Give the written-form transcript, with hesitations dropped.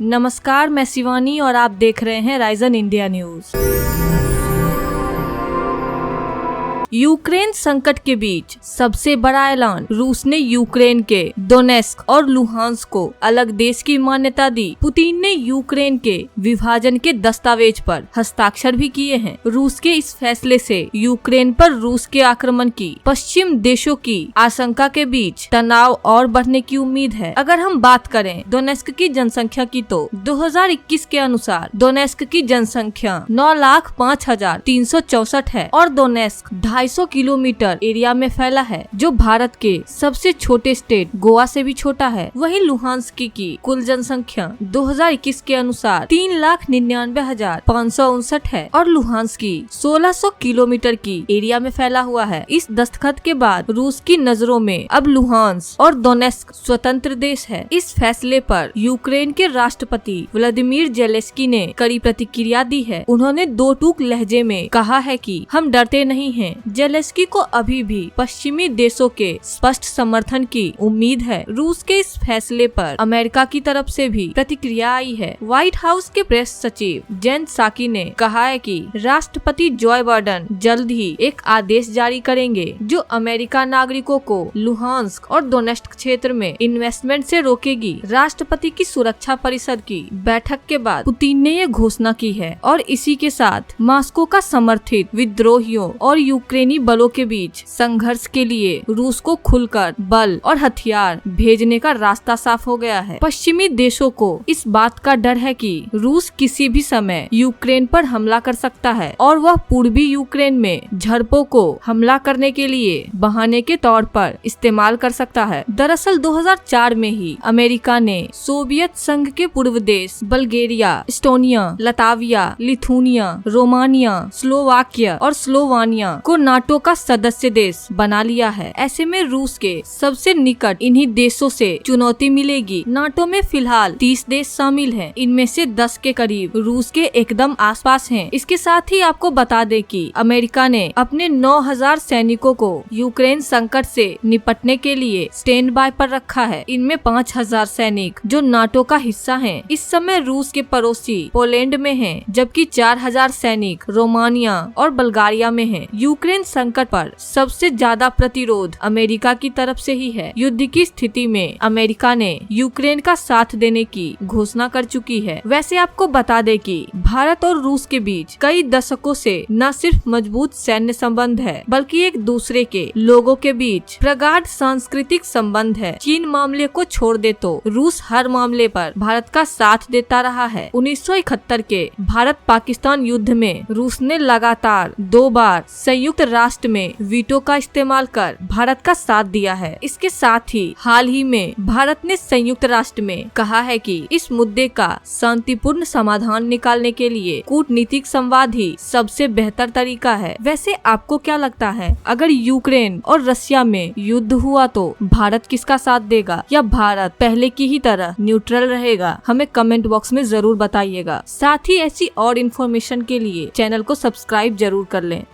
नमस्कार, मैं शिवानी और आप देख रहे हैं राइजन इंडिया न्यूज। यूक्रेन संकट के बीच सबसे बड़ा ऐलान, रूस ने यूक्रेन के डोनेस्क और लुहांस्क को अलग देश की मान्यता दी। पुतिन ने यूक्रेन के विभाजन के दस्तावेज पर हस्ताक्षर भी किए हैं। रूस के इस फैसले से यूक्रेन पर रूस के आक्रमण की पश्चिम देशों की आशंका के बीच तनाव और बढ़ने की उम्मीद है। अगर हम बात करें डोनेस्क की जनसंख्या की तो 2021 के अनुसार डोनेस्क की जनसंख्या 9,05,364 है और डोनेस्क 250 किलोमीटर एरिया में फैला है, जो भारत के सबसे छोटे स्टेट गोवा से भी छोटा है। वहीं लुहांस्क की कुल जनसंख्या 2021 के अनुसार 3,99,559 है और लुहांस्क की 1600 किलोमीटर की एरिया में फैला हुआ है। इस दस्तखत के बाद रूस की नजरों में अब लुहांस्क और डोनेस्क स्वतंत्र देश है। इस फैसले पर यूक्रेन के राष्ट्रपति व्लादिमीर जेलेंस्की ने कड़ी प्रतिक्रिया दी है। उन्होंने दो टूक लहजे में कहा है कि हम डरते नहीं हैं। जेलेंस्की को अभी भी पश्चिमी देशों के स्पष्ट समर्थन की उम्मीद है। रूस के इस फैसले पर अमेरिका की तरफ से भी प्रतिक्रिया आई है। व्हाइट हाउस के प्रेस सचिव जेन साकी ने कहा है कि राष्ट्रपति जो बाइडेन जल्द ही एक आदेश जारी करेंगे जो अमेरिका नागरिकों को लुहांस्क और डोनेस्क क्षेत्र में इन्वेस्टमेंट से रोकेगी। राष्ट्रपति की सुरक्षा परिषद की बैठक के बाद पुतिन ने ये घोषणा की है और इसी के साथ मॉस्को का समर्थित विद्रोहियों और यूक्रेनी बलों के बीच संघर्ष के लिए रूस को खुलकर बल और हथियार भेजने का रास्ता साफ हो गया है। पश्चिमी देशों को इस बात का डर है कि रूस किसी भी समय यूक्रेन पर हमला कर सकता है और वह पूर्वी यूक्रेन में झड़पों को हमला करने के लिए बहाने के तौर पर इस्तेमाल कर सकता है। दरअसल 2004 में ही अमेरिका ने सोवियत संघ के पूर्व देश Bulgaria, Estonia, Latvia, Lithuania, Romania, Slovakia और स्लोवानिया को नाटो का सदस्य देश बना लिया है। ऐसे में रूस के सबसे निकट इन्हीं देशों से चुनौती मिलेगी। नाटो में फिलहाल 30 देश शामिल हैं। इनमें से 10 के करीब रूस के एकदम आसपास हैं। इसके साथ ही आपको बता दें कि अमेरिका ने अपने 9,000 सैनिकों को यूक्रेन संकट से निपटने के लिए स्टैंड बाय पर रखा है। इनमें 5,000 सैनिक जो नाटो का हिस्सा हैं। इस समय रूस के पड़ोसी पोलैंड में हैं, जबकि 4,000 सैनिक रोमानिया और बल्गारिया में हैं। यूक्रेन संकट पर सबसे ज्यादा प्रतिरोध अमेरिका की तरफ से ही है। युद्ध की स्थिति में अमेरिका ने यूक्रेन का साथ देने की घोषणा कर चुकी है। वैसे आपको बता दें कि भारत और रूस के बीच कई दशकों से न सिर्फ मजबूत सैन्य संबंध है, बल्कि एक दूसरे के लोगों के बीच प्रगाढ़ सांस्कृतिक संबंध है। चीन मामले को छोड़ दे तो रूस हर मामले पर भारत का साथ देता रहा है। 1971 के भारत पाकिस्तान युद्ध में रूस ने लगातार 2 बार संयुक्त राष्ट्र में वीटो का इस्तेमाल कर भारत का साथ दिया है। इसके साथ ही हाल ही में भारत ने संयुक्त राष्ट्र में कहा है कि इस मुद्दे का शांतिपूर्ण समाधान निकालने के लिए कूटनीतिक संवाद ही सबसे बेहतर तरीका है। वैसे आपको क्या लगता है, अगर यूक्रेन और रशिया में युद्ध हुआ तो भारत किसका साथ देगा या भारत पहले की ही तरह न्यूट्रल रहेगा? हमें कमेंट बॉक्स में जरूर बताइएगा। साथ ही ऐसी और इन्फॉर्मेशन के लिए चैनल को सब्सक्राइब जरूर कर लें।